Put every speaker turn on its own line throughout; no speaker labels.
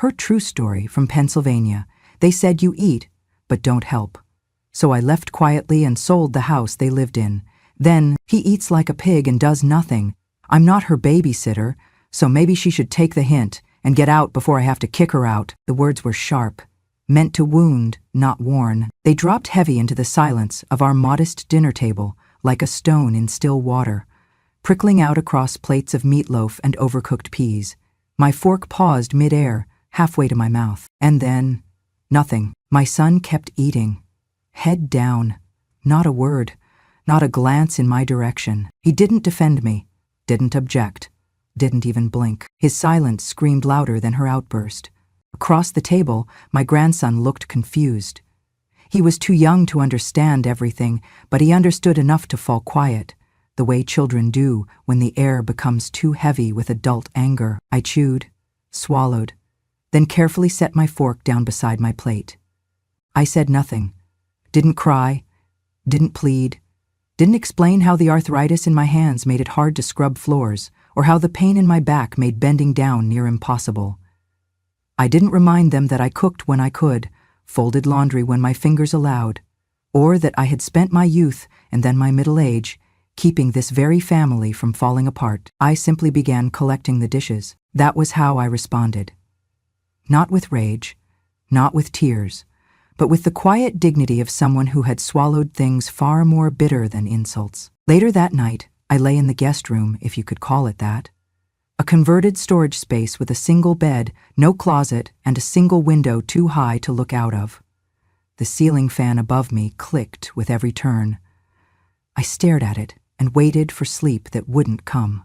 Her true story from Pennsylvania. They said you eat, but don't help. So I left quietly and sold the house they lived in. Then, he eats like a pig and does nothing. I'm not her babysitter, so maybe she should take the hint and get out before I have to kick her out. The words were sharp, meant to wound, not warn. They dropped heavy into the silence of our modest dinner table, like a stone in still water, prickling out across plates of meatloaf and overcooked peas. My fork paused mid-air, halfway to my mouth. And then, nothing. My son kept eating, head down. Not a word, not a glance in my direction. He didn't defend me, didn't object, didn't even blink. His silence screamed louder than her outburst. Across the table, my grandson looked confused. He was too young to understand everything, but he understood enough to fall quiet, the way children do when the air becomes too heavy with adult anger. I chewed, swallowed, then carefully set my fork down beside my plate. I said nothing, didn't cry, didn't plead, didn't explain how the arthritis in my hands made it hard to scrub floors, or how the pain in my back made bending down near impossible. I didn't remind them that I cooked when I could, folded laundry when my fingers allowed, or that I had spent my youth and then my middle age keeping this very family from falling apart. I simply began collecting the dishes. That was how I responded. Not with rage, not with tears, but with the quiet dignity of someone who had swallowed things far more bitter than insults. Later that night, I lay in the guest room, if you could call it that. A converted storage space with a single bed, no closet, and a single window too high to look out of. The ceiling fan above me clicked with every turn. I stared at it and waited for sleep that wouldn't come.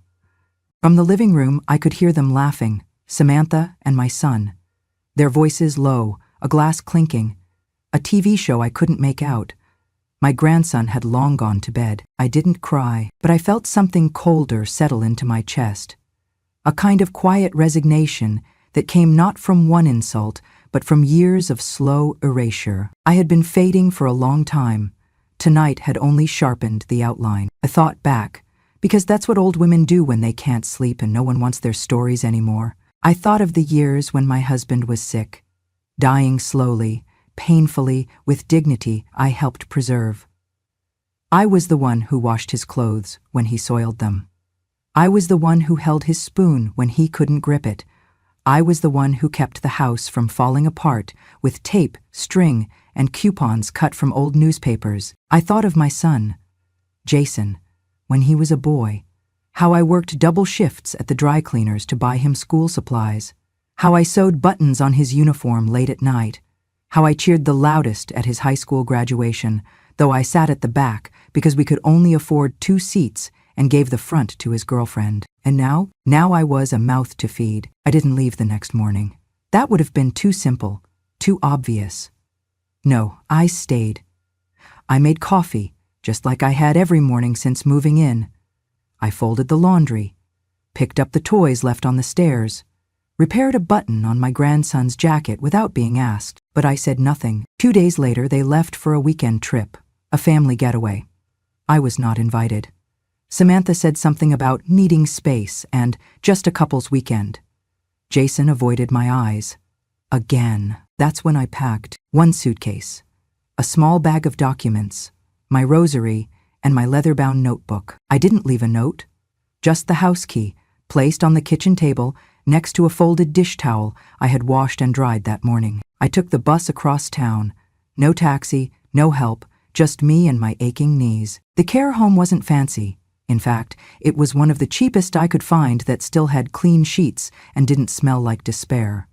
From the living room, I could hear them laughing, Samantha and my son. Their voices low, a glass clinking, a TV show I couldn't make out. My grandson had long gone to bed. I didn't cry, but I felt something colder settle into my chest. A kind of quiet resignation that came not from one insult, but from years of slow erasure. I had been fading for a long time. Tonight had only sharpened the outline. I thought back, because that's what old women do when they can't sleep and no one wants their stories anymore. I thought of the years when my husband was sick, dying slowly, painfully, with dignity I helped preserve. I was the one who washed his clothes when he soiled them. I was the one who held his spoon when he couldn't grip it. I was the one who kept the house from falling apart with tape, string, and coupons cut from old newspapers. I thought of my son, Jason, when he was a boy, how I worked double shifts at the dry cleaners to buy him school supplies, how I sewed buttons on his uniform late at night, how I cheered the loudest at his high school graduation, though I sat at the back because we could only afford 2 seats and gave the front to his girlfriend. And now I was a mouth to feed. I didn't leave the next morning. That would have been too simple, too obvious. No, I stayed. I made coffee, just like I had every morning since moving in. I folded the laundry, picked up the toys left on the stairs, repaired a button on my grandson's jacket without being asked, but I said nothing. 2 days later, they left for a weekend trip, a family getaway. I was not invited. Samantha said something about needing space and just a couple's weekend. Jason avoided my eyes. Again. That's when I packed 1 suitcase, a small bag of documents, my rosary, and my leather-bound notebook. I didn't leave a note, just the house key, placed on the kitchen table next to a folded dish towel I had washed and dried that morning. I took the bus across town. No taxi, no help, just me and my aching knees. The care home wasn't fancy. In fact, it was one of the cheapest I could find that still had clean sheets and didn't smell like despair.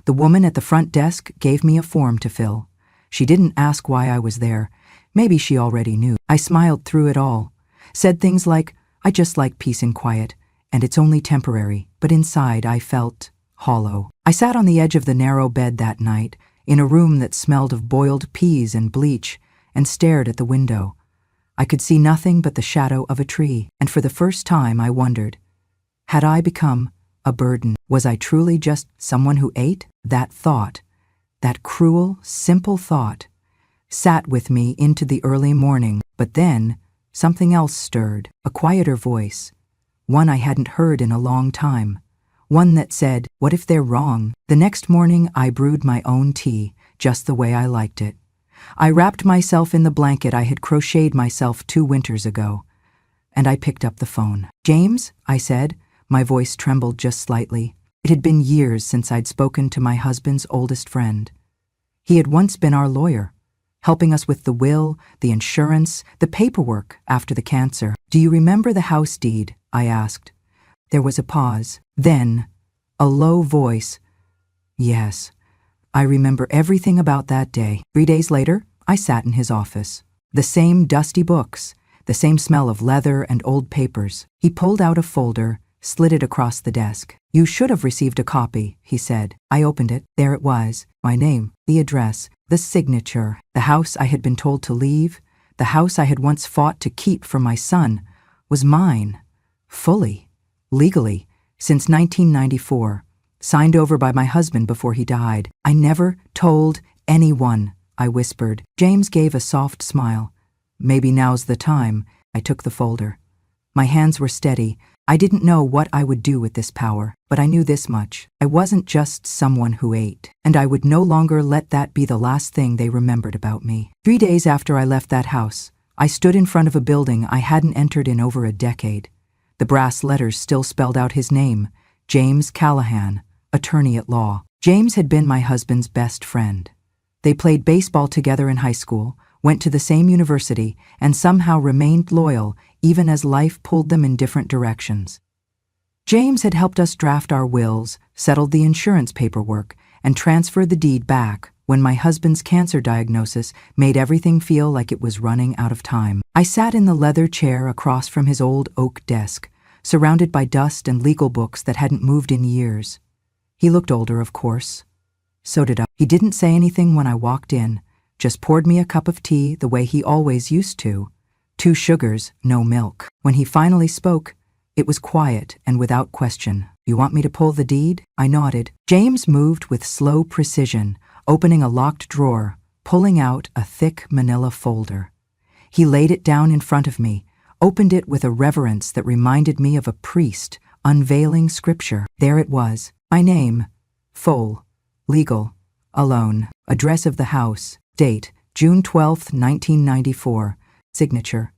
The woman at the front desk gave me a form to fill. She didn't ask why I was there. Maybe she already knew. I smiled through it all, said things like, I just like peace and quiet, and it's only temporary, but inside I felt hollow. I sat on the edge of the narrow bed that night, in a room that smelled of boiled peas and bleach, and stared at the window. I could see nothing but the shadow of a tree, and for the first time I wondered, had I become a burden? Was I truly just someone who ate? That thought, that cruel, simple thought, sat with me into the early morning. But then, something else stirred, a quieter voice, one I hadn't heard in a long time, One that said, "What if they're wrong?" The next morning I brewed my own tea, just the way I liked it. I wrapped myself in the blanket I had crocheted myself 2 winters ago, and I picked up the phone. "James," I said. My voice trembled just slightly. It had been years since I'd spoken to my husband's oldest friend. He had once been our lawyer, helping us with the will, the insurance, the paperwork after the cancer. "Do you remember the house deed?" I asked. There was a pause. Then, a low voice. "Yes, I remember everything about that day." 3 days later, I sat in his office. The same dusty books, the same smell of leather and old papers. He pulled out a folder, slid it across the desk. "You should have received a copy," he said. I opened it. There it was. My name, the address, the signature. The house I had been told to leave, the house I had once fought to keep for my son, was mine. Fully. Legally. Since 1994. Signed over by my husband before he died. "I never told anyone," I whispered. James gave a soft smile. "Maybe now's the time." I took the folder. My hands were steady. I didn't know what I would do with this power, but I knew this much. I wasn't just someone who ate, and I would no longer let that be the last thing they remembered about me. 3 days after I left that house, I stood in front of a building I hadn't entered in over a decade. The brass letters still spelled out his name, James Callahan, attorney at law. James had been my husband's best friend. They played baseball together in high school, went to the same university, and somehow remained loyal even as life pulled them in different directions. James had helped us draft our wills, settled the insurance paperwork, and transferred the deed back when my husband's cancer diagnosis made everything feel like it was running out of time. I sat in the leather chair across from his old oak desk, surrounded by dust and legal books that hadn't moved in years. He looked older, of course. So did I. He didn't say anything when I walked in, just poured me a cup of tea the way he always used to. 2 sugars, no milk. When he finally spoke, it was quiet and without question. "You want me to pull the deed?" I nodded. James moved with slow precision, opening a locked drawer, pulling out a thick manila folder. He laid it down in front of me, opened it with a reverence that reminded me of a priest unveiling scripture. There it was. My name, full, legal, alone, address of the house, date, June 12, 1994, signature.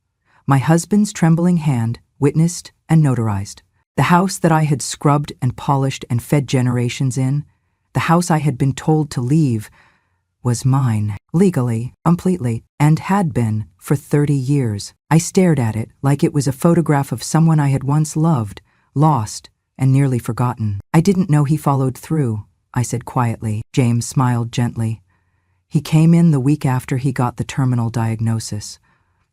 My husband's trembling hand, witnessed and notarized. The house that I had scrubbed and polished and fed generations in, the house I had been told to leave, was mine, legally, completely, and had been for 30 years. I stared at it like it was a photograph of someone I had once loved, lost, and nearly forgotten. "I didn't know he followed through," I said quietly. James smiled gently. "He came in the week after he got the terminal diagnosis.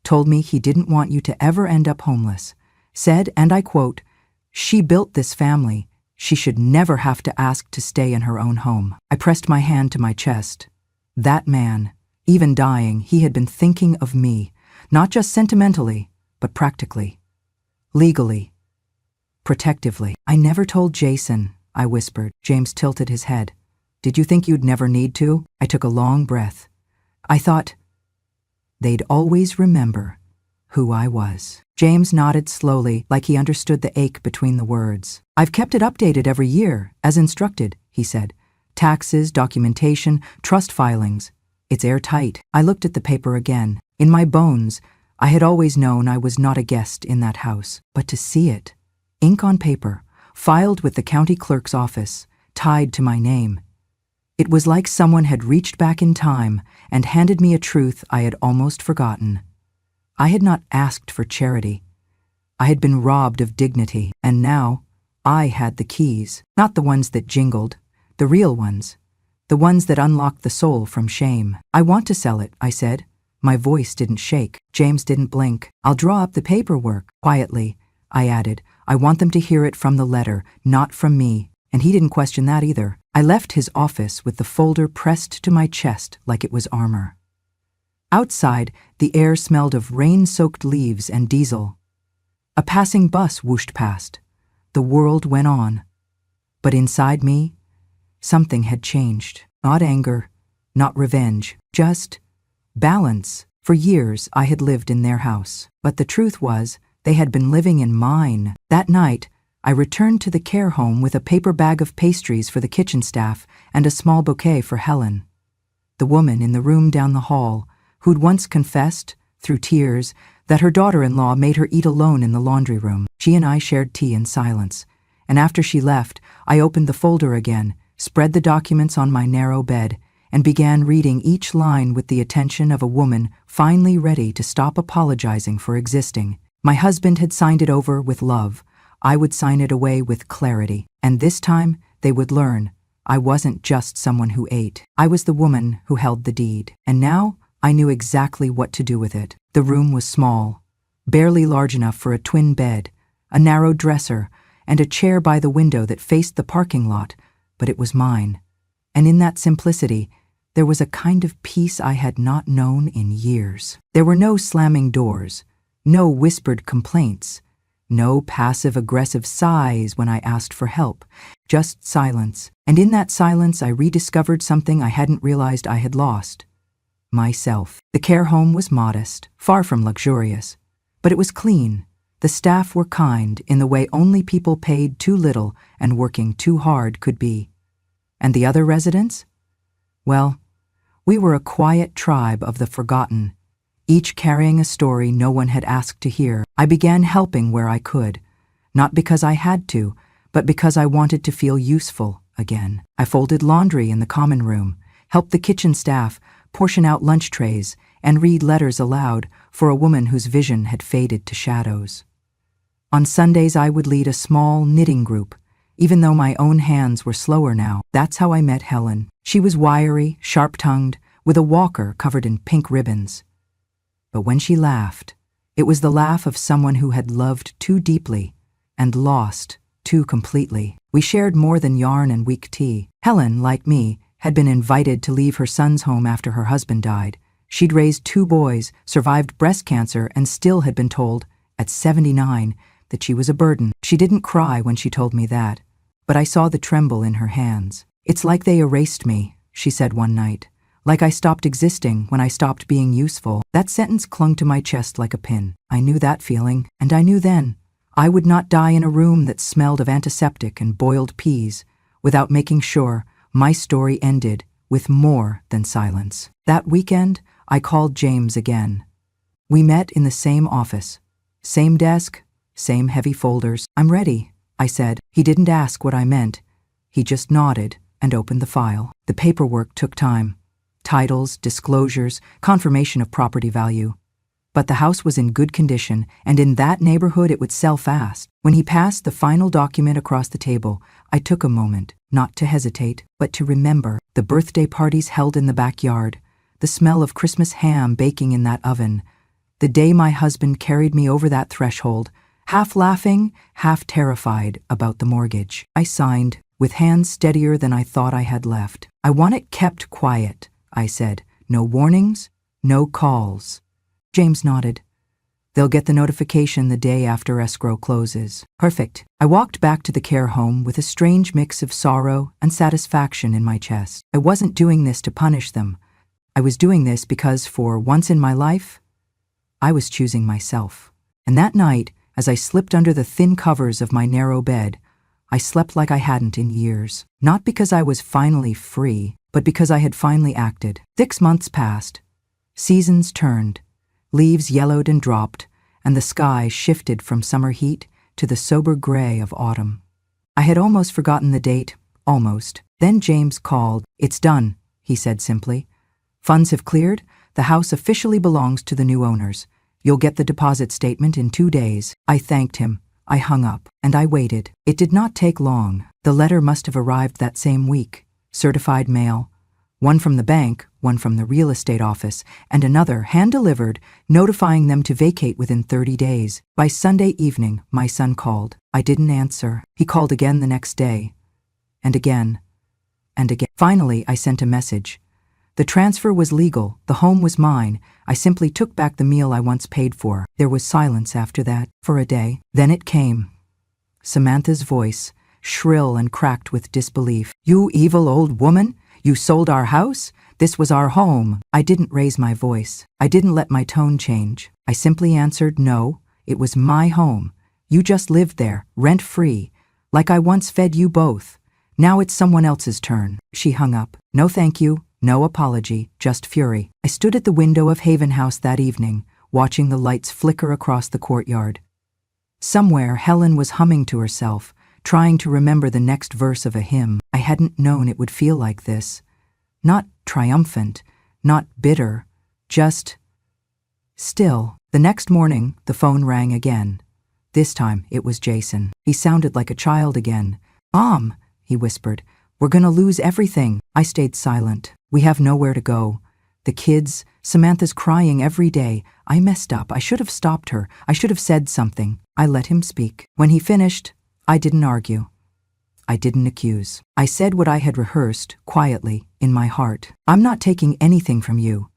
Told me he didn't want you to ever end up homeless. Said, and I quote, 'She built this family. She should never have to ask to stay in her own home.'" I pressed my hand to my chest. That man, even dying, he had been thinking of me, not just sentimentally, but practically, legally, protectively. "I never told Jason," I whispered. James tilted his head. "Did you think you'd never need to?" I took a long breath. I thought they'd always remember who I was. James nodded slowly, like he understood the ache between the words. "I've kept it updated every year, as instructed," he said. "Taxes, documentation, trust filings. It's airtight." I looked at the paper again. In my bones, I had always known I was not a guest in that house. But to see it, ink on paper, filed with the county clerk's office, tied to my name, it was like someone had reached back in time and handed me a truth I had almost forgotten. I had not asked for charity. I had been robbed of dignity, and now I had the keys, not the ones that jingled, the real ones, the ones that unlocked the soul from shame. "I want to sell it," I said. My voice didn't shake. James didn't blink. "I'll draw up the paperwork." Quietly, I added, "I want them to hear it from the letter, not from me." And he didn't question that either. I left his office with the folder pressed to my chest like it was armor. Outside, the air smelled of rain-soaked leaves and diesel. A passing bus whooshed past. The world went on. But inside me, something had changed. Not anger, not revenge, just balance. For years, I had lived in their house. But the truth was, they had been living in mine. That night, I returned to the care home with a paper bag of pastries for the kitchen staff and a small bouquet for Helen, the woman in the room down the hall, who'd once confessed, through tears, that her daughter-in-law made her eat alone in the laundry room. She and I shared tea in silence, and after she left, I opened the folder again, spread the documents on my narrow bed, and began reading each line with the attention of a woman finally ready to stop apologizing for existing. My husband had signed it over with love. I would sign it away with clarity, and this time they would learn I wasn't just someone who ate. I was the woman who held the deed, and now I knew exactly what to do with it. The room was small, barely large enough for a twin bed, a narrow dresser, and a chair by the window that faced the parking lot, but it was mine. And in that simplicity, there was a kind of peace I had not known in years. There were no slamming doors, no whispered complaints, no passive-aggressive sighs when I asked for help, just silence. And in that silence, I rediscovered something I hadn't realized I had lost. Myself. The care home was modest, far from luxurious, but it was clean. The staff were kind in the way only people paid too little and working too hard could be. And the other residents? Well, we were a quiet tribe of the forgotten, each carrying a story no one had asked to hear. I began helping where I could, not because I had to, but because I wanted to feel useful again. I folded laundry in the common room, helped the kitchen staff portion out lunch trays, and read letters aloud for a woman whose vision had faded to shadows. On Sundays, I would lead a small knitting group, even though my own hands were slower now. That's how I met Helen. She was wiry, sharp-tongued, with a walker covered in pink ribbons. But when she laughed, it was the laugh of someone who had loved too deeply and lost too completely. We shared more than yarn and weak tea. Helen, like me, had been invited to leave her son's home after her husband died. She'd raised 2 boys, survived breast cancer, and still had been told, at 79, that she was a burden. She didn't cry when she told me that, but I saw the tremble in her hands. "It's like they erased me," she said one night. "Like I stopped existing when I stopped being useful." That sentence clung to my chest like a pin. I knew that feeling, and I knew then I would not die in a room that smelled of antiseptic and boiled peas without making sure my story ended with more than silence. That weekend, I called James again. We met in the same office, same desk, same heavy folders. "I'm ready," I said. He didn't ask what I meant. He just nodded and opened the file. The paperwork took time. Titles, disclosures, confirmation of property value. But the house was in good condition, and in that neighborhood it would sell fast. When he passed the final document across the table, I took a moment, not to hesitate, but to remember the birthday parties held in the backyard, the smell of Christmas ham baking in that oven, the day my husband carried me over that threshold, half laughing, half terrified about the mortgage. I signed, with hands steadier than I thought I had left. "I want it kept quiet," I said. "No warnings, no calls." James nodded. "They'll get the notification the day after escrow closes." Perfect. I walked back to the care home with a strange mix of sorrow and satisfaction in my chest. I wasn't doing this to punish them. I was doing this because, for once in my life, I was choosing myself. And that night, as I slipped under the thin covers of my narrow bed, I slept like I hadn't in years. Not because I was finally free, but because I had finally acted. 6 months passed. Seasons turned. Leaves yellowed and dropped, and the sky shifted from summer heat to the sober gray of autumn. I had almost forgotten the date, almost. Then James called. "It's done," he said simply. "Funds have cleared. The house officially belongs to the new owners. You'll get the deposit statement in 2 days." I thanked him. I hung up, and I waited. It did not take long. The letter must have arrived that same week. Certified mail. One from the bank, one from the real estate office, and another hand-delivered, notifying them to vacate within 30 days. By Sunday evening, my son called. I didn't answer. He called again the next day. And again. And again. Finally, I sent a message. The transfer was legal. The home was mine. I simply took back the meal I once paid for. There was silence after that, for a day. Then it came. Samantha's voice, shrill and cracked with disbelief. "You evil old woman! You sold our house? This was our home." I didn't raise my voice. I didn't let my tone change. I simply answered, "No, it was my home. You just lived there, rent-free, like I once fed you both. Now it's someone else's turn." She hung up. No thank you, no apology, just fury. I stood at the window of Haven House that evening, watching the lights flicker across the courtyard. Somewhere, Helen was humming to herself, trying to remember the next verse of a hymn. I hadn't known it would feel like this. Not triumphant, not bitter, just still. The next morning, the phone rang again. This time, it was Jason. He sounded like a child again. "Mom," he whispered, "we're gonna lose everything." I stayed silent. "We have nowhere to go. The kids, Samantha's crying every day. I messed up. I should have stopped her. I should have said something." I let him speak. When he finished, I didn't argue. I didn't accuse. I said what I had rehearsed, quietly, in my heart. "I'm not taking anything from you.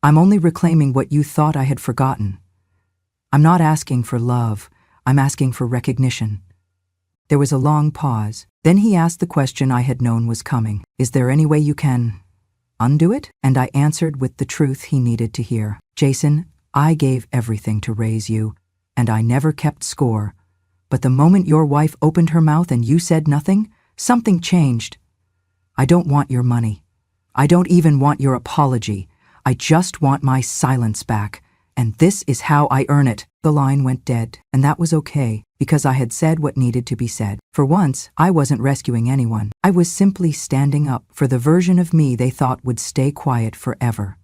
I'm only reclaiming what you thought I had forgotten. I'm not asking for love. I'm asking for recognition." There was a long pause. Then he asked the question I had known was coming. "Is there any way you can undo it?" And I answered with the truth he needed to hear. "Jason, I gave everything to raise you, and I never kept score. But the moment your wife opened her mouth and you said nothing, something changed. I don't want your money. I don't even want your apology. I just want my silence back, and this is how I earn it." The line went dead, and that was okay, because I had said what needed to be said. For once, I wasn't rescuing anyone. I was simply standing up for the version of me they thought would stay quiet forever.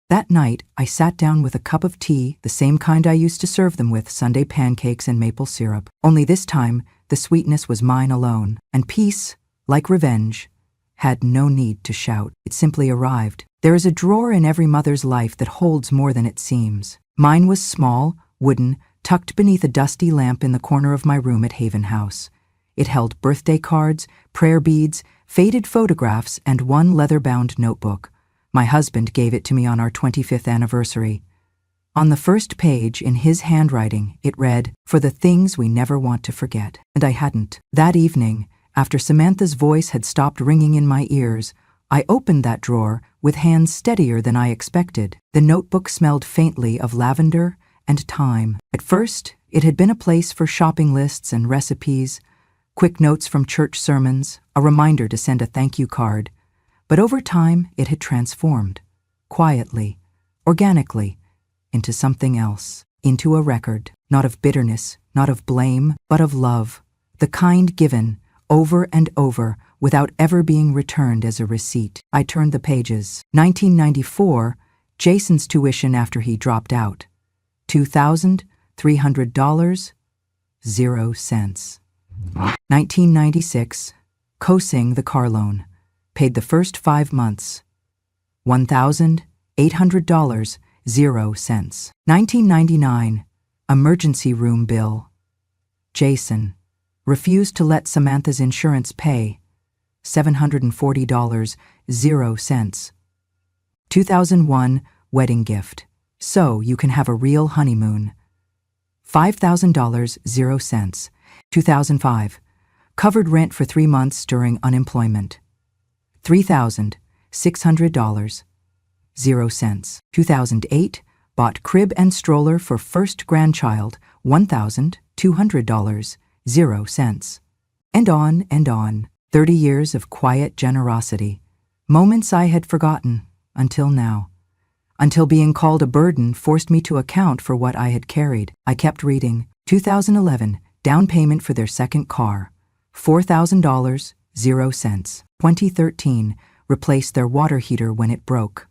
That night, I sat down with a cup of tea, the same kind I used to serve them with, Sunday pancakes and maple syrup. Only this time, the sweetness was mine alone, and peace, like revenge, had no need to shout. It simply arrived. There is a drawer in every mother's life that holds more than it seems. Mine was small, wooden, tucked beneath a dusty lamp in the corner of my room at Haven House. It held birthday cards, prayer beads, faded photographs, and one leather-bound notebook. My husband gave it to me on our 25th anniversary. On the first page, in his handwriting, it read, "For the things we never want to forget." And I hadn't. That evening, after Samantha's voice had stopped ringing in my ears, I opened that drawer with hands steadier than I expected. The notebook smelled faintly of lavender and thyme. At first, it had been a place for shopping lists and recipes, quick notes from church sermons, a reminder to send a thank you card. But over time, it had transformed, quietly, organically, into something else, into a record, not of bitterness, not of blame, but of love, the kind given over and over without ever being returned as a receipt. I turned the pages. 1994, Jason's tuition after he dropped out. $2,300, 0 cents. 1996, co-sing the car loan. Paid the first 5 months. $1,800, 0 cents. 1999, emergency room bill. Jason refused to let Samantha's insurance pay. $740, 0 cents. 2001, wedding gift. So you can have a real honeymoon. $5,000, 0 cents. 2005, covered rent for 3 months during unemployment. $3,600, 0 cents. 2008, bought crib and stroller for first grandchild, $1,200, 0 cents. And on and on. 30 years of quiet generosity. Moments I had forgotten, until now. Until being called a burden forced me to account for what I had carried. I kept reading. 2011, down payment for their second car. $4,000, 0 cents. 2013, replaced their water heater when it broke.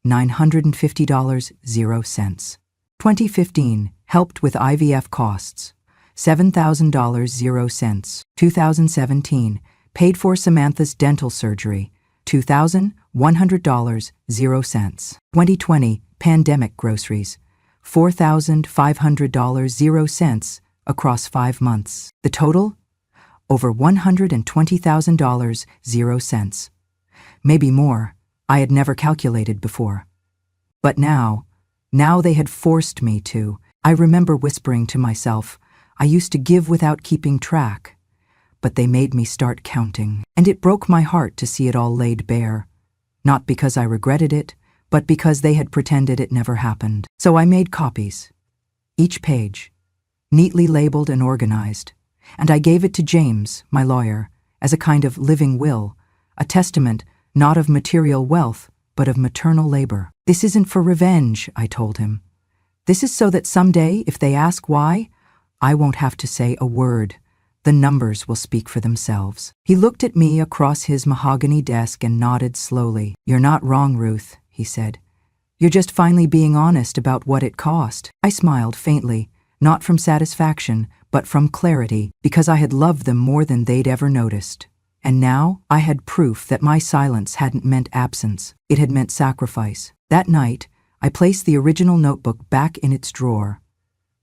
$950, 0 cents. 2015, helped with IVF costs. $7,000, 0 cents. 2017, paid for Samantha's dental surgery. $2,100, 0 cents. 2020, pandemic groceries. $4,500, 0 cents across 5 months. The total? Over $120,000, 0 cents. Maybe more. I had never calculated before. But now they had forced me to. I remember whispering to myself, I used to give without keeping track. But they made me start counting, and it broke my heart to see it all laid bare. Not because I regretted it, but because they had pretended it never happened. So I made copies. Each page. neatly labeled and organized, and I gave it to James, my lawyer, as a kind of living will, a testament not of material wealth, but of maternal labor. This isn't for revenge, I told him. This is so that someday, if they ask why, I won't have to say a word. The numbers will speak for themselves. He looked at me across his mahogany desk and nodded slowly. You're not wrong, Ruth, he said. You're just finally being honest about what it cost. I smiled faintly, not from satisfaction, but from clarity, because I had loved them more than they'd ever noticed. And now I had proof that my silence hadn't meant absence. It had meant sacrifice. That night, I placed the original notebook back in its drawer.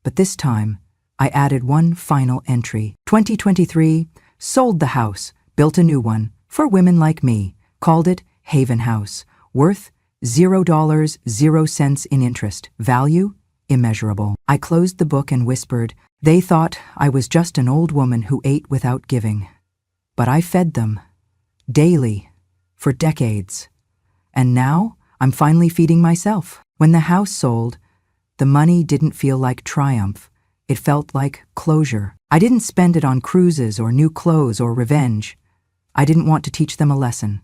But this time, I added one final entry. 2023, sold the house, built a new one, for women like me, called it Haven House, worth $0, 0 cents in interest, value immeasurable. I closed the book and whispered, they thought I was just an old woman who ate without giving. But I fed them, daily, for decades. And now I'm finally feeding myself. When the house sold, the money didn't feel like triumph. It felt like closure. I didn't spend it on cruises or new clothes or revenge. I didn't want to teach them a lesson.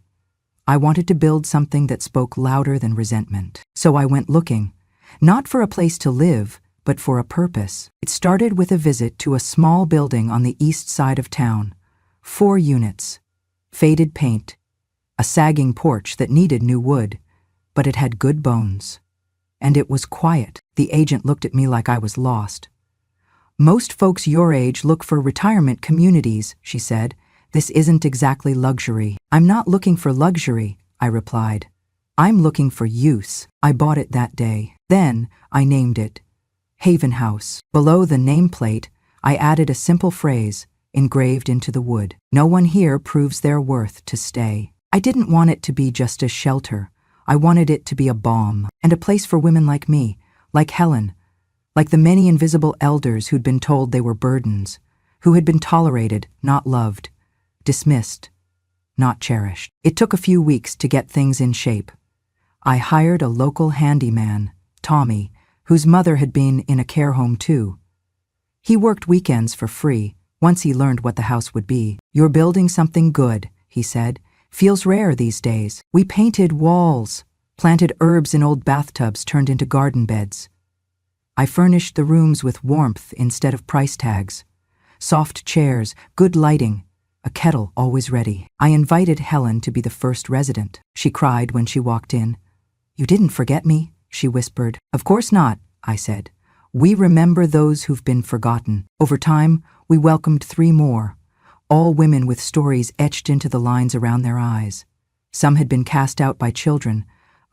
I wanted to build something that spoke louder than resentment. So I went looking, not for a place to live, but for a purpose. It started with a visit to a small building on the east side of town. 4 units, faded paint, a sagging porch that needed new wood, but it had good bones. And it was quiet. The agent looked at me like I was lost. Most folks your age look for retirement communities, she said. This isn't exactly luxury. I'm not looking for luxury, I replied. I'm looking for use. I bought it that day. Then I named it Haven House. Below the nameplate, I added a simple phrase, engraved into the wood. No one here proves their worth to stay. I didn't want it to be just a shelter. I wanted it to be a balm, and a place for women like me, like Helen, like the many invisible elders who'd been told they were burdens, who had been tolerated, not loved, dismissed, not cherished. It took a few weeks to get things in shape. I hired a local handyman, Tommy, whose mother had been in a care home too. He worked weekends for free, once he learned what the house would be. You're building something good, he said. Feels rare these days. We painted walls, planted herbs in old bathtubs turned into garden beds. I furnished the rooms with warmth instead of price tags. Soft chairs, good lighting, a kettle always ready. I invited Helen to be the first resident. She cried when she walked in. You didn't forget me, she whispered. Of course not, I said. We remember those who've been forgotten. Over time, we welcomed 3 more, all women with stories etched into the lines around their eyes. Some had been cast out by children.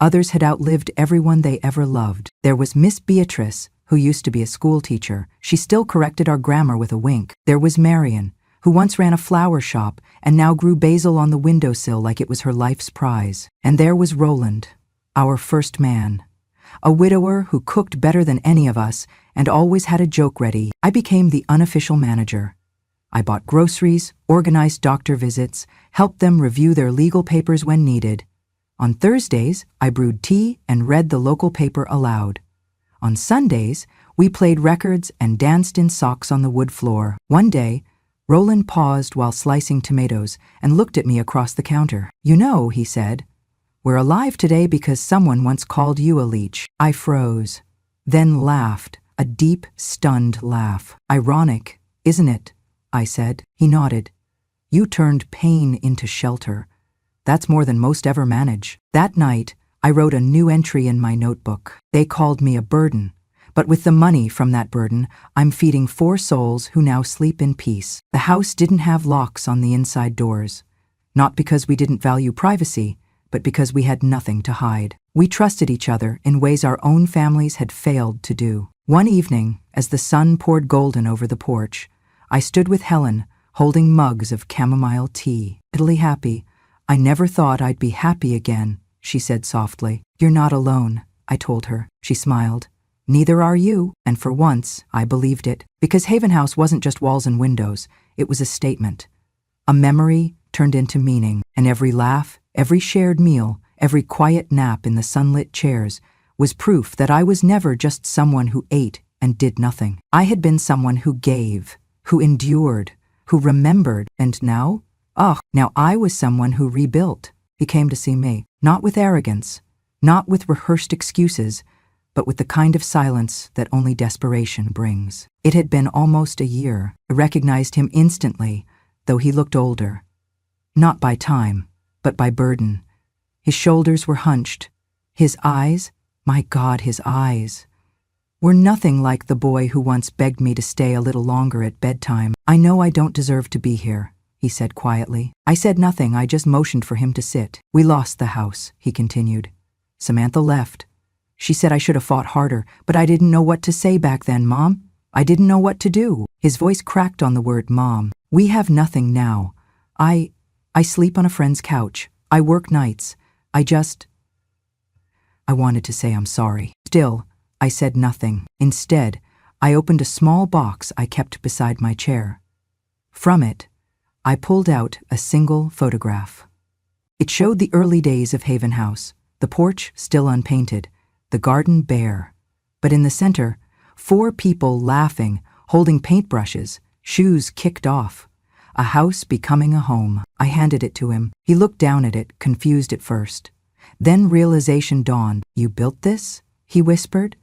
Others had outlived everyone they ever loved. There was Miss Beatrice, who used to be a school teacher. She still corrected our grammar with a wink. There was Marion, who once ran a flower shop and now grew basil on the windowsill like it was her life's prize. And there was Roland, our first man, a widower who cooked better than any of us and always had a joke ready. I became the unofficial manager. I bought groceries, organized doctor visits, helped them review their legal papers when needed. On Thursdays, I brewed tea and read the local paper aloud. On Sundays, we played records and danced in socks on the wood floor. One day, Roland paused while slicing tomatoes and looked at me across the counter. You know, he said, we're alive today because someone once called you a leech. I froze, then laughed, a deep, stunned laugh. Ironic, isn't it? I said. He nodded. You turned pain into shelter. That's more than most ever manage. That night, I wrote a new entry in my notebook. They called me a burden, but with the money from that burden, I'm feeding 4 souls who now sleep in peace. The house didn't have locks on the inside doors, not because we didn't value privacy, but because we had nothing to hide. We trusted each other in ways our own families had failed to do. One evening, as the sun poured golden over the porch, I stood with Helen, holding mugs of chamomile tea. Italy happy. I never thought I'd be happy again, she said softly. You're not alone, I told her. She smiled. Neither are you. And for once, I believed it. Because Haven House wasn't just walls and windows. It was a statement. A memory turned into meaning. And every laugh, every shared meal, every quiet nap in the sunlit chairs was proof that I was never just someone who ate and did nothing. I had been someone who gave, who endured, who remembered, and now? Now I was someone who rebuilt. He came to see me, not with arrogance, not with rehearsed excuses, but with the kind of silence that only desperation brings. It had been almost a year. I recognized him instantly, though he looked older. Not by time, but by burden. His shoulders were hunched. His eyes, my God, his eyes, were nothing like the boy who once begged me to stay a little longer at bedtime. I know I don't deserve to be here, he said quietly. I said nothing, I just motioned for him to sit. We lost the house, he continued. Samantha left. She said I should have fought harder, but I didn't know what to say back then, Mom. I didn't know what to do. His voice cracked on the word Mom. We have nothing now. I sleep on a friend's couch. I work nights. I wanted to say I'm sorry. Still, I said nothing. Instead, I opened a small box I kept beside my chair. From it, I pulled out a single photograph. It showed the early days of Haven House, the porch still unpainted, the garden bare. But in the center, 4 people laughing, holding paintbrushes, shoes kicked off. A house becoming a home. I handed it to him. He looked down at it, confused at first. Then realization dawned. You built this? He whispered.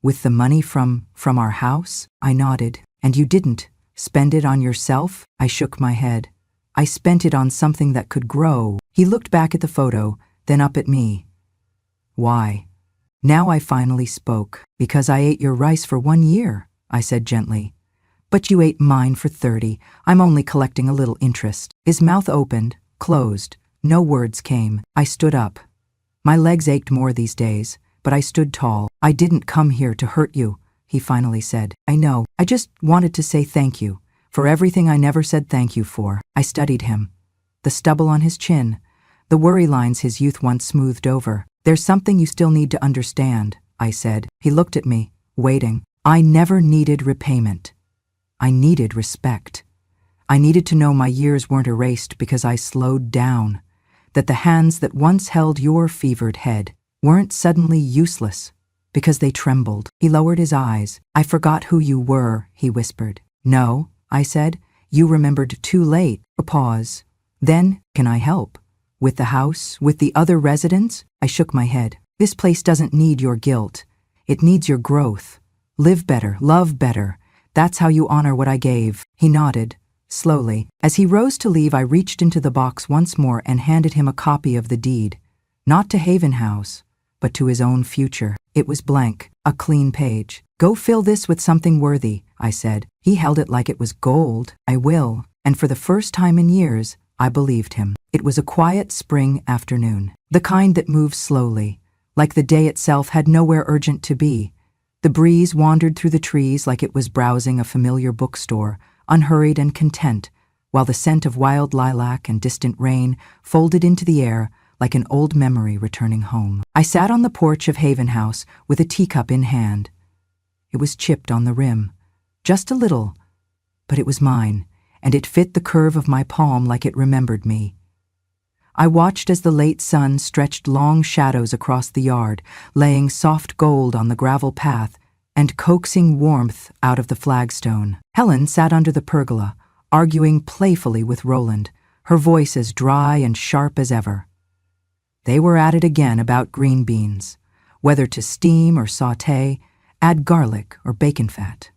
With the money from our house? I nodded. And you didn't spend it on yourself? I shook my head. I spent it on something that could grow. He looked back at the photo, then up at me. Why? Now I finally spoke. Because I ate your rice for 1 year, I said gently. But you ate mine for 30. I'm only collecting a little interest. His mouth opened, closed. No words came. I stood up. My legs ached more these days, but I stood tall. I didn't come here to hurt you, he finally said. I know. I just wanted to say thank you for everything I never said thank you for. I studied him. The stubble on his chin, the worry lines his youth once smoothed over. There's something you still need to understand, I said. He looked at me, waiting. I never needed repayment. I needed respect. I needed to know my years weren't erased because I slowed down, that the hands that once held your fevered head weren't suddenly useless because they trembled. He lowered his eyes. I forgot who you were, he whispered. No, I said. You remembered too late. A pause. Then, can I help? With the house? With the other residents? I shook my head. This place doesn't need your guilt. It needs your growth. Live better, love better. That's how you honor what I gave. He nodded, slowly. As he rose to leave, I reached into the box once more and handed him a copy of the deed. Not to Haven House, but to his own future. It was blank, a clean page. Go fill this with something worthy, I said. He held it like it was gold. I will. And for the first time in years, I believed him. It was a quiet spring afternoon, the kind that moves slowly, like the day itself had nowhere urgent to be. The breeze wandered through the trees like it was browsing a familiar bookstore, unhurried and content, while the scent of wild lilac and distant rain folded into the air like an old memory returning home. I sat on the porch of Haven House with a teacup in hand. It was chipped on the rim, just a little, but it was mine, and it fit the curve of my palm like it remembered me. I watched as the late sun stretched long shadows across the yard, laying soft gold on the gravel path and coaxing warmth out of the flagstone. Helen sat under the pergola, arguing playfully with Roland, her voice as dry and sharp as ever. They were at it again about green beans, whether to steam or sauté, add garlic or bacon fat.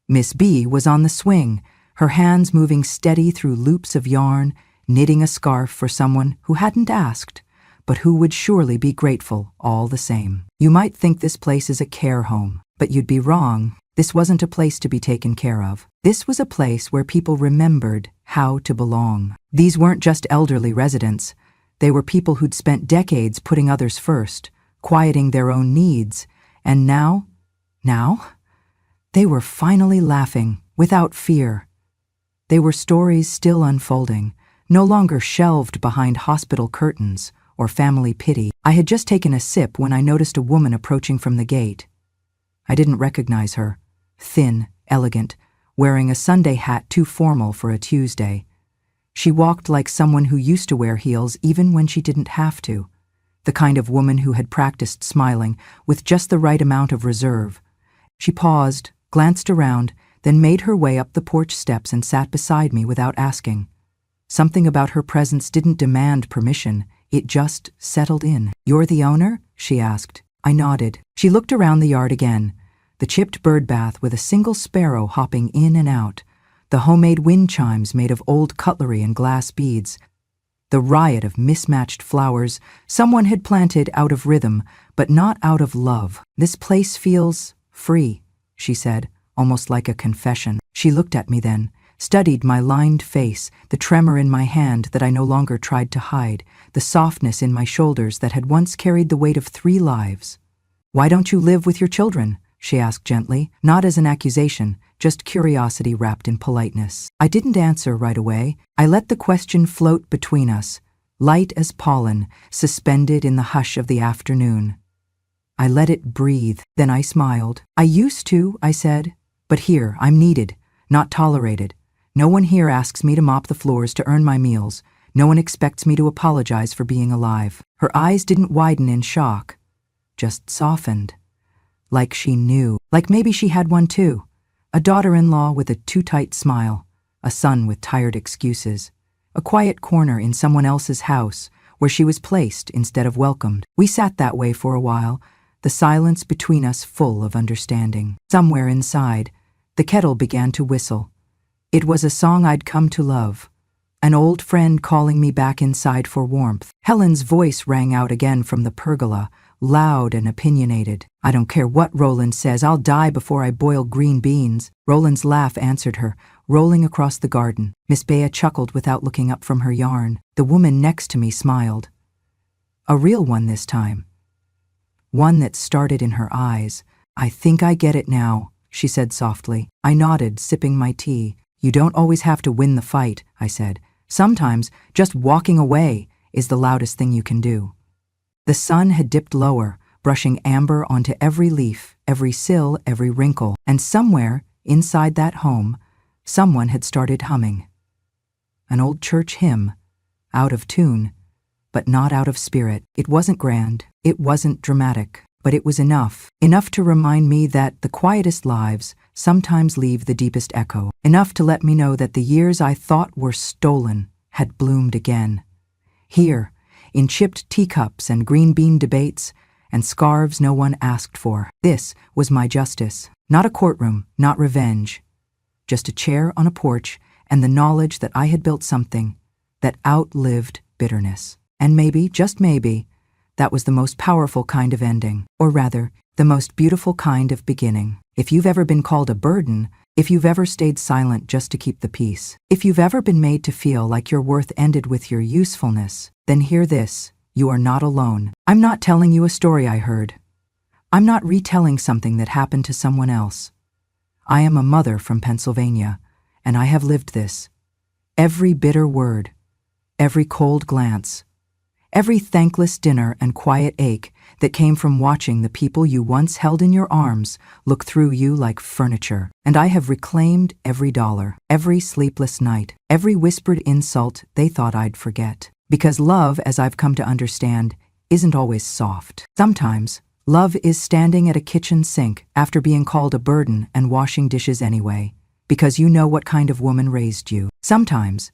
Miss B was on the swing, her hands moving steady through loops of yarn, knitting a scarf for someone who hadn't asked, but who would surely be grateful all the same. You might think this place is a care home, but you'd be wrong. This wasn't a place to be taken care of. This was a place where people remembered how to belong. These weren't just elderly residents. They were people who'd spent decades putting others first, quieting their own needs, and now, they were finally laughing, without fear. They were stories still unfolding, no longer shelved behind hospital curtains or family pity. I had just taken a sip when I noticed a woman approaching from the gate. I didn't recognize her. Thin, elegant, wearing a Sunday hat too formal for a Tuesday. She walked like someone who used to wear heels even when she didn't have to. The kind of woman who had practiced smiling with just the right amount of reserve, She paused, glanced around, then made her way up the porch steps and sat beside me without asking. Something about her presence didn't demand permission, it just settled in. "You're the owner?" she asked. I nodded. She looked around the yard again. The chipped bird bath with a single sparrow hopping in and out, the homemade wind chimes made of old cutlery and glass beads, the riot of mismatched flowers someone had planted out of rhythm, but not out of love. "This place feels free," she said, almost like a confession. She looked at me then, studied my lined face, the tremor in my hand that I no longer tried to hide, the softness in my shoulders that had once carried the weight of 3 lives. "Why don't you live with your children?" she asked gently, not as an accusation, just curiosity wrapped in politeness. I didn't answer right away. I let the question float between us, light as pollen, suspended in the hush of the afternoon. I let it breathe, then I smiled. "I used to," I said, "but here, I'm needed, not tolerated. No one here asks me to mop the floors to earn my meals. No one expects me to apologize for being alive." Her eyes didn't widen in shock, just softened. Like she knew, like maybe she had one too. A daughter-in-law with a too-tight smile, a son with tired excuses, a quiet corner in someone else's house where she was placed instead of welcomed. We sat that way for a while, the silence between us full of understanding. Somewhere inside, the kettle began to whistle. It was a song I'd come to love, an old friend calling me back inside for warmth. Helen's voice rang out again from the pergola, loud and opinionated. "I don't care what Roland says, I'll die before I boil green beans." Roland's laugh answered her, rolling across the garden. Miss Bea chuckled without looking up from her yarn. The woman next to me smiled. A real one this time. One that started in her eyes. "I think I get it now," she said softly. I nodded, sipping my tea. "You don't always have to win the fight," I said. "Sometimes just walking away is the loudest thing you can do." The sun had dipped lower, brushing amber onto every leaf, every sill, every wrinkle, and somewhere, inside that home, someone had started humming. An old church hymn, out of tune, but not out of spirit. It wasn't grand, it wasn't dramatic, but it was enough to remind me that the quietest lives sometimes leave the deepest echo, enough to let me know that the years I thought were stolen had bloomed again. Here, in chipped teacups and green bean debates, and scarves no one asked for. This was my justice. Not a courtroom, not revenge. Just a chair on a porch and the knowledge that I had built something that outlived bitterness. And maybe, just maybe, that was the most powerful kind of ending. Or rather, the most beautiful kind of beginning. If you've ever been called a burden, if you've ever stayed silent just to keep the peace, if you've ever been made to feel like your worth ended with your usefulness, then hear this, you are not alone. I'm not telling you a story I heard. I'm not retelling something that happened to someone else. I am a mother from Pennsylvania, and I have lived this. Every bitter word, every cold glance, every thankless dinner and quiet ache that came from watching the people you once held in your arms look through you like furniture. And I have reclaimed every dollar, every sleepless night, every whispered insult they thought I'd forget. Because love, as I've come to understand, isn't always soft. Sometimes, love is standing at a kitchen sink after being called a burden and washing dishes anyway, because you know what kind of woman raised you. Sometimes,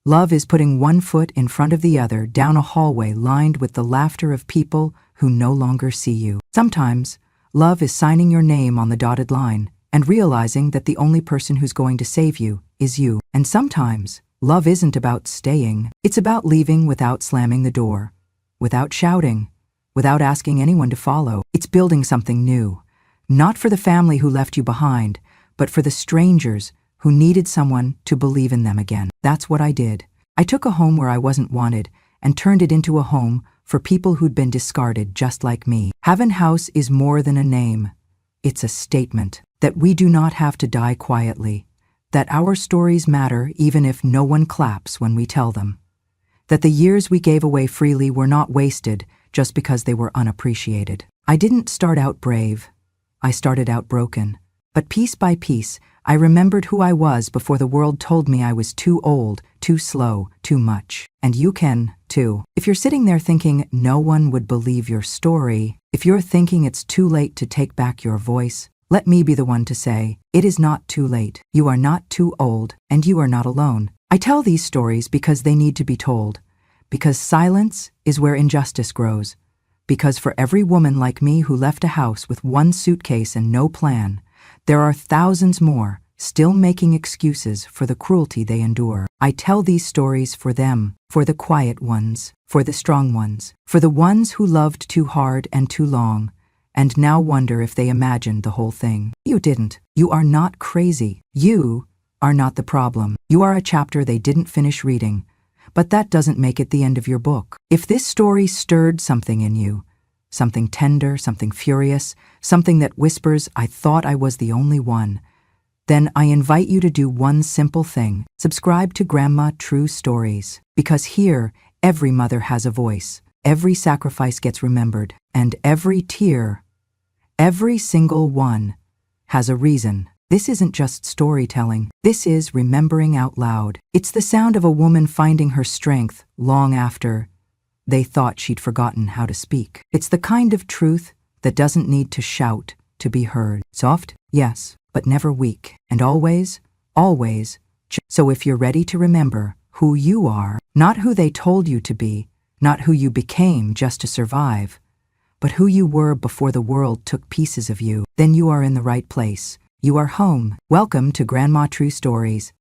love is putting one foot in front of the other down a hallway lined with the laughter of people who no longer see you. Sometimes, love is signing your name on the dotted line and realizing that the only person who's going to save you is you. And sometimes, love isn't about staying. It's about leaving without slamming the door, without shouting, without asking anyone to follow. It's building something new, not for the family who left you behind, but for the strangers who needed someone to believe in them again. That's what I did. I took a home where I wasn't wanted and turned it into a home for people who'd been discarded just like me. Haven House is more than a name. It's a statement that we do not have to die quietly, that our stories matter even if no one claps when we tell them, that the years we gave away freely were not wasted just because they were unappreciated. I didn't start out brave. I started out broken. But piece by piece, I remembered who I was before the world told me I was too old, too slow, too much. And you can, too. If you're sitting there thinking no one would believe your story, if you're thinking it's too late to take back your voice, Let me be the one to say, it is not too late. You are not too old, and you are not alone. I tell these stories because they need to be told, because silence is where injustice grows, because for every woman like me who left a house with one suitcase and no plan, there are thousands more still making excuses for the cruelty they endure. I tell these stories for them, for the quiet ones, for the strong ones, for the ones who loved too hard and too long, and now wonder if they imagined the whole thing. You didn't. You are not crazy. You are not the problem. You are a chapter they didn't finish reading, but that doesn't make it the end of your book. If this story stirred something in you, something tender, something furious, something that whispers, I thought I was the only one, then I invite you to do one simple thing. Subscribe to Grandma True Stories. Because here, every mother has a voice, every sacrifice gets remembered, and every tear, every single one, has a reason. This isn't just storytelling. This is remembering out loud. It's the sound of a woman finding her strength long after they thought she'd forgotten how to speak. It's the kind of truth that doesn't need to shout to be heard. Soft? Yes, but never weak. And always, always. So if you're ready to remember who you are, not who they told you to be, not who you became just to survive, but who you were before the world took pieces of you, then you are in the right place. You are home. Welcome to Grandma True Stories.